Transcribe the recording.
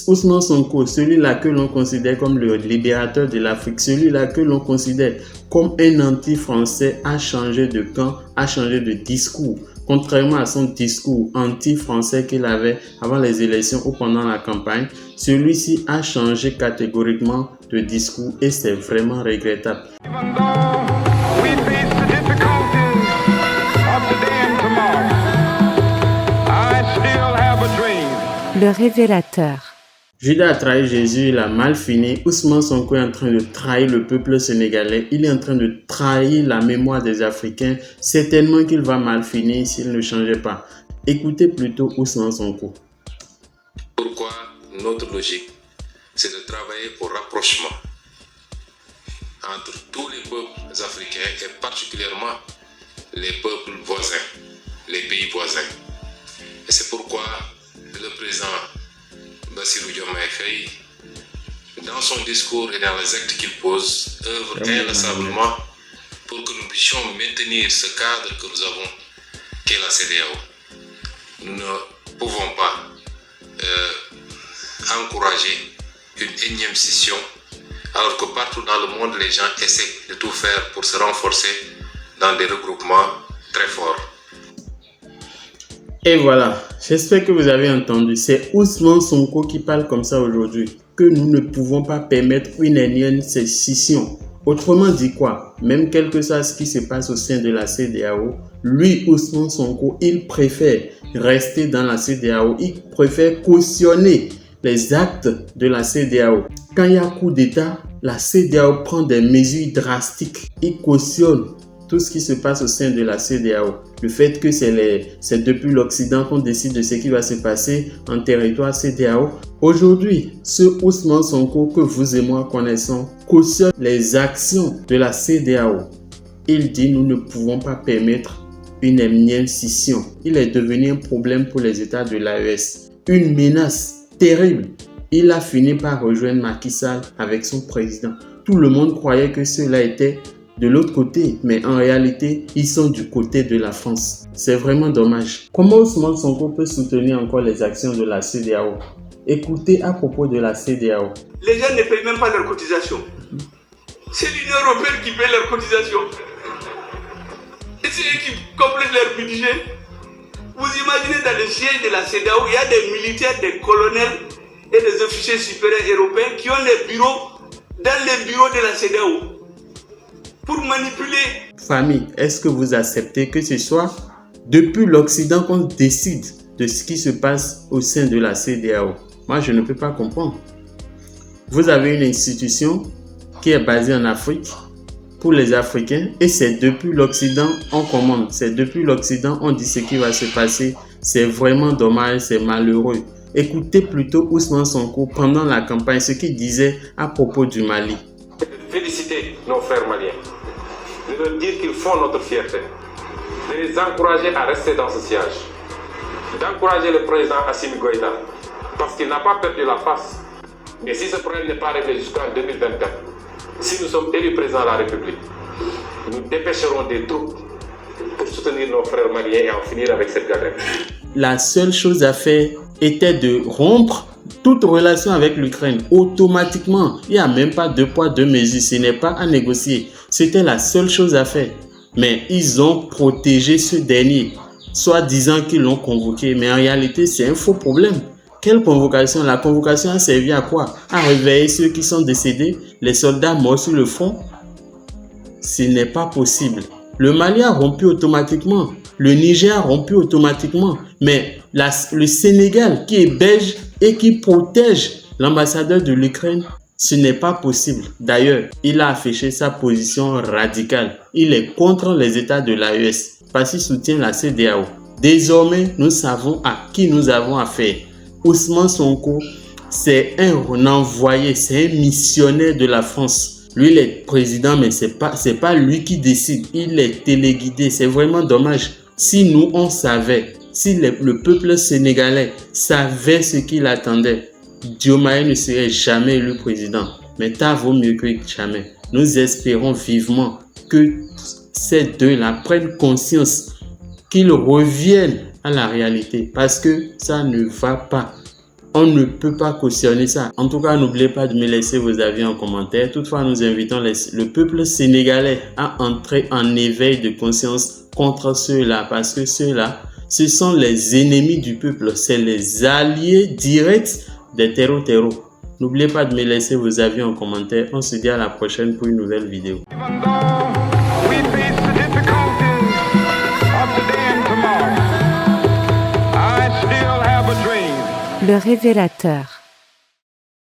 Ousmane Sonko, celui-là que l'on considère comme le libérateur de l'Afrique, celui-là que l'on considère comme un anti-français, a changé de camp, a changé de discours. Contrairement à son discours anti-français qu'il avait avant les élections ou pendant la campagne, celui-ci a changé catégoriquement de discours et c'est vraiment regrettable. Le révélateur. Judas a trahi Jésus, il a mal fini. Ousmane Sonko est en train de trahir le peuple sénégalais. Il est en train de trahir la mémoire des Africains. Certainement qu'il va mal finir s'il ne changeait pas. Écoutez plutôt Ousmane Sonko. Pourquoi notre logique, c'est de travailler au rapprochement entre tous les peuples africains et particulièrement les peuples voisins, les pays voisins. Et c'est pourquoi le président Bassirou Diomaye Faye, dans son discours et dans les actes qu'il pose, œuvre inlassablement pour que nous puissions maintenir ce cadre que nous avons, qu'est la CEDEAO. Nous ne pouvons pas encourager une énième scission, alors que partout dans le monde, les gens essaient de tout faire pour se renforcer dans des regroupements très forts. Et voilà, j'espère que vous avez entendu. C'est Ousmane Sonko qui parle comme ça aujourd'hui, que nous ne pouvons pas permettre une énième scission. Autrement dit quoi? Même quel que soit ce qui se passe au sein de la CEDEAO, lui, Ousmane Sonko, il préfère rester dans la CEDEAO. Il préfère cautionner les actes de la CEDEAO. Quand il y a coup d'État, la CEDEAO prend des mesures drastiques. Il cautionne tout ce qui se passe au sein de la CEDEAO. Le fait que c'est depuis l'Occident qu'on décide de ce qui va se passer en territoire CEDEAO. Aujourd'hui, ce Ousmane Sonko que vous et moi connaissons cautionne les actions de la CEDEAO. Il dit nous ne pouvons pas permettre une énième scission. Il est devenu un problème pour les États de l'AES. Une menace terrible. Il a fini par rejoindre Macky Sall avec son président. Tout le monde croyait que cela était de l'autre côté, mais en réalité, ils sont du côté de la France. C'est vraiment dommage. Comment Ousmane Sonko peut soutenir encore les actions de la CEDEAO? Écoutez à propos de la CEDEAO. Les gens ne payent même pas leurs cotisations. C'est l'Union européenne qui paye leurs cotisations. Et c'est eux qui complètent leur budget. Vous imaginez dans le siège de la CEDEAO, il y a des militaires, des colonels et des officiers supérieurs européens qui ont les bureaux dans les bureaux de la CEDEAO. Pour manipuler. Famille, est-ce que vous acceptez que ce soit depuis l'Occident qu'on décide de ce qui se passe au sein de la CEDEAO? Moi, je ne peux pas comprendre. Vous avez une institution qui est basée en Afrique pour les Africains et c'est depuis l'Occident on commande. C'est depuis l'Occident on dit ce qui va se passer. C'est vraiment dommage, c'est malheureux. Écoutez plutôt Ousmane Sonko pendant la campagne ce qu'il disait à propos du Mali. Féliciter nos frères maliens, de leur dire qu'ils font notre fierté, de les encourager à rester dans ce siège, d'encourager le président Assimi Goïta, parce qu'il n'a pas perdu la face. Mais si ce problème n'est pas réglé jusqu'en 2024, si nous sommes élus président de la République, nous dépêcherons des troupes pour soutenir nos frères maliens et en finir avec cette galère. La seule chose à faire était de rompre toute relation avec l'Ukraine. Automatiquement, il n'y a même pas deux poids, deux mesures. Ce n'est pas à négocier. C'était la seule chose à faire. Mais ils ont protégé ce dernier, soit disant qu'ils l'ont convoqué. Mais en réalité, c'est un faux problème. Quelle convocation? La convocation a servi à quoi? À réveiller ceux qui sont décédés, les soldats morts sur le front? Ce n'est pas possible. Le Mali a rompu automatiquement. Le Niger a rompu automatiquement. Mais le Sénégal, qui est belge et qui protège l'ambassadeur de l'Ukraine, ce n'est pas possible. D'ailleurs, il a affiché sa position radicale. Il est contre les États de l'AES parce qu'il soutient la CEDEAO. Désormais, nous savons à qui nous avons affaire. Ousmane Sonko, c'est un envoyé, c'est un missionnaire de la France. Lui, il est président, mais c'est pas lui qui décide. Il est téléguidé. C'est vraiment dommage. Si nous, on savait, si le peuple sénégalais savait ce qu'il attendait, Diomaye ne serait jamais élu président. Mais tant vaut mieux que jamais. Nous espérons vivement que ces deux-là prennent conscience, qu'ils reviennent à la réalité. Parce que ça ne va pas. On ne peut pas cautionner ça. En tout cas, n'oubliez pas de me laisser vos avis en commentaire. Toutefois, nous invitons le peuple sénégalais à entrer en éveil de conscience contre ceux-là. Parce que ceux-là, ce sont les ennemis du peuple. C'est les alliés directs des terreaux. N'oubliez pas de me laisser vos avis en commentaire. On se dit à la prochaine pour une nouvelle vidéo. Le révélateur.